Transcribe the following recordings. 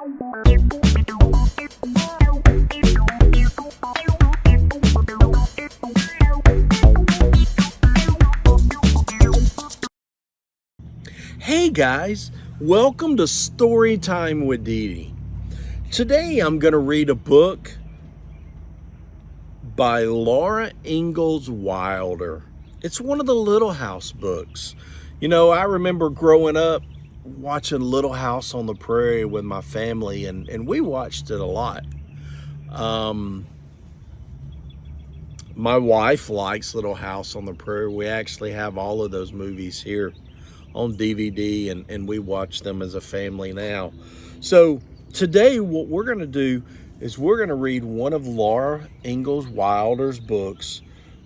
Hey guys, welcome to Story Time with Didi. Today I'm going to read a book by Laura Ingalls Wilder. It's one of the Little House books. You know, I remember growing up watching Little House on the Prairie with my family, and we watched it a lot. My wife likes Little House on the Prairie. We actually have all of those movies here on DVD, and we watch them as a family now. So today what we're going to do is we're going to read one of Laura Ingalls Wilder's books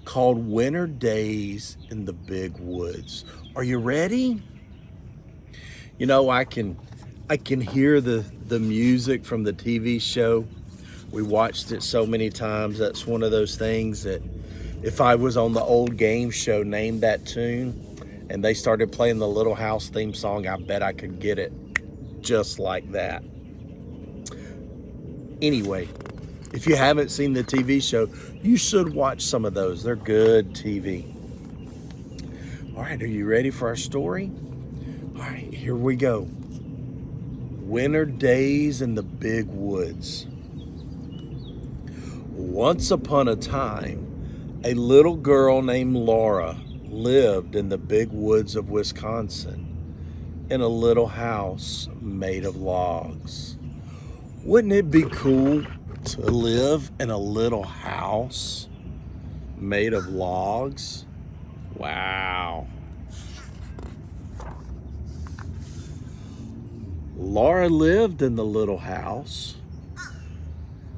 called Winter Days in the Big Woods. Are you ready? You know, I can hear the music from the TV show. We watched it so many times. That's one of those things that if I was on the old game show, Name That Tune, and they started playing the Little House theme song, I bet I could get it just like that. Anyway, if you haven't seen the TV show, you should watch some of those. They're good TV. All right, are you ready for our story? All right, here we go. Winter Days in the Big Woods. Once upon a time, a little girl named Laura lived in the big woods of Wisconsin in a little house made of logs. Wouldn't it be cool to live in a little house made of logs? Wow. Laura lived in the little house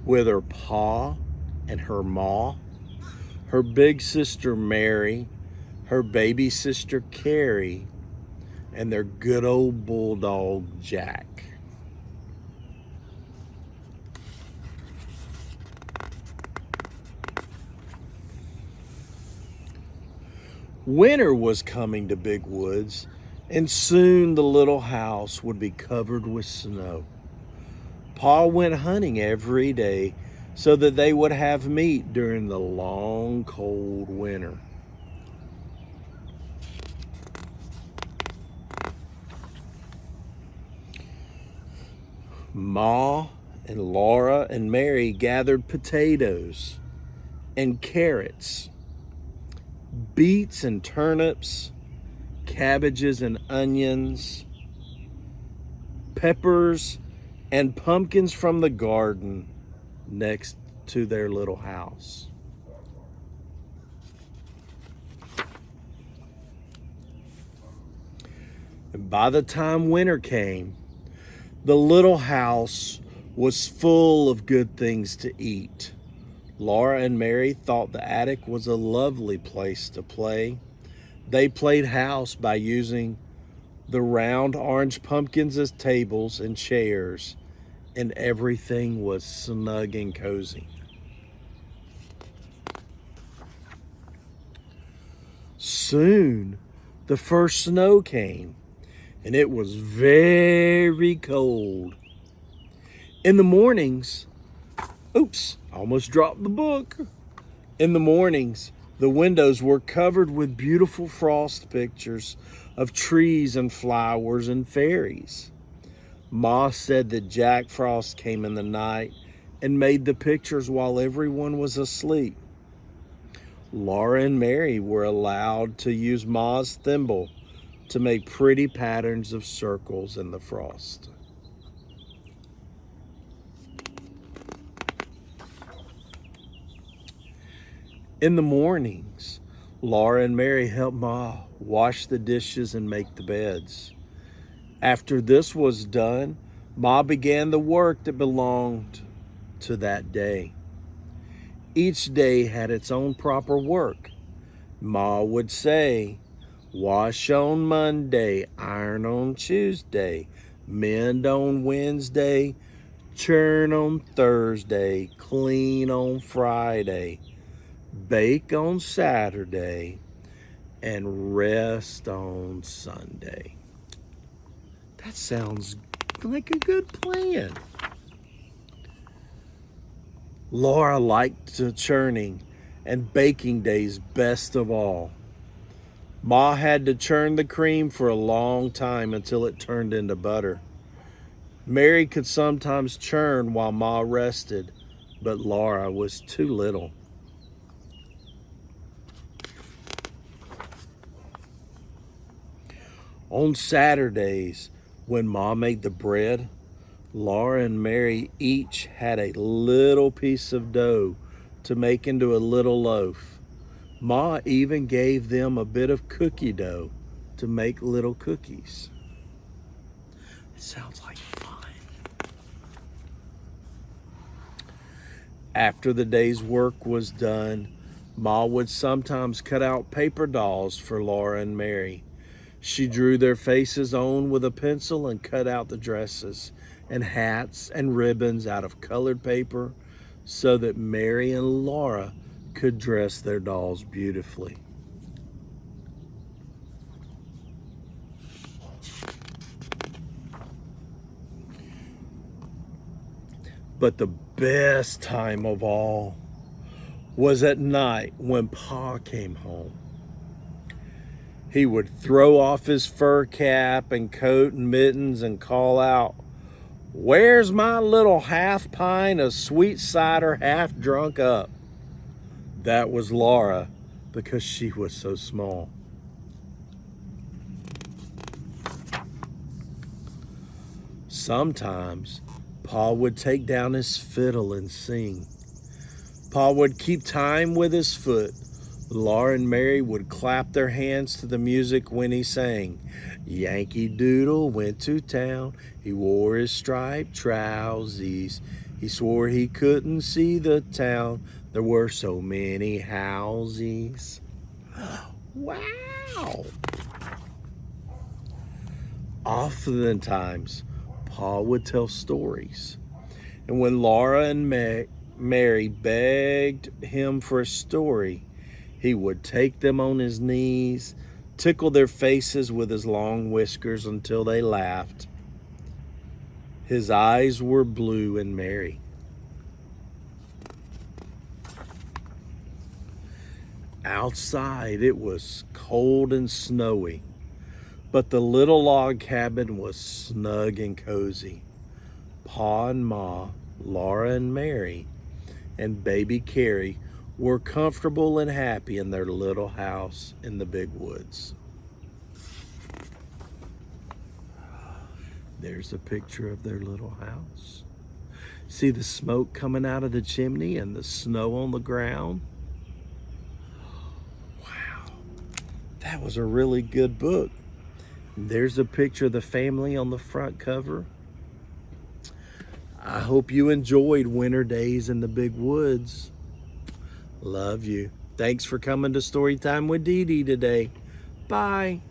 with her pa and her ma, her big sister Mary, her baby sister Carrie, and their good old bulldog Jack. Winter was coming to Big Woods, and soon the little house would be covered with snow. Pa went hunting every day so that they would have meat during the long, cold winter. Ma and Laura and Mary gathered potatoes and carrots, beets and turnips, cabbages and onions, peppers and pumpkins from the garden next to their little house. And by the time winter came, the little house was full of good things to eat. Laura and Mary thought the attic was a lovely place to play. They played house by using the round orange pumpkins as tables and chairs, and everything was snug and cozy. Soon, the first snow came, and it was very cold. In the mornings, oops, I almost dropped the book. In the mornings, the windows were covered with beautiful frost pictures of trees and flowers and fairies. Ma said that Jack Frost came in the night and made the pictures while everyone was asleep. Laura and Mary were allowed to use Ma's thimble to make pretty patterns of circles in the frost. In the mornings, Laura and Mary helped Ma wash the dishes and make the beds. After this was done, Ma began the work that belonged to that day. Each day had its own proper work. Ma would say, wash on Monday, iron on Tuesday, mend on Wednesday, churn on Thursday, clean on Friday, bake on Saturday, and rest on Sunday. That sounds like a good plan. Laura liked the churning and baking days best of all. Ma had to churn the cream for a long time until it turned into butter. Mary could sometimes churn while Ma rested, but Laura was too little. On Saturdays, when Ma made the bread, Laura and Mary each had a little piece of dough to make into a little loaf. Ma even gave them a bit of cookie dough to make little cookies. It sounds like fun. After the day's work was done, Ma would sometimes cut out paper dolls for Laura and Mary. She drew their faces on with a pencil and cut out the dresses and hats and ribbons out of colored paper so that Mary and Laura could dress their dolls beautifully. But the best time of all was at night when Pa came home. He would throw off his fur cap and coat and mittens and call out, "Where's my little half pint of sweet cider half drunk up?" That was Laura because she was so small. Sometimes Pa would take down his fiddle and sing. Pa would keep time with his foot. Laura and Mary would clap their hands to the music when he sang. Yankee Doodle went to town. He wore his striped trousies. He swore he couldn't see the town. There were so many houses. Wow! Oftentimes, Pa would tell stories. And when Laura and Mary begged him for a story, he would take them on his knees, tickle their faces with his long whiskers until they laughed. His eyes were blue and merry. Outside, it was cold and snowy, but the little log cabin was snug and cozy. Pa and Ma, Laura and Mary, and baby Carrie were comfortable and happy in their little house in the big woods. There's a picture of their little house. See the smoke coming out of the chimney and the snow on the ground? That was a really good book. There's a picture of the family on the front cover. I hope you enjoyed Winter Days in the Big Woods. Love you. Thanks for coming to Storytime with Didi today. Bye.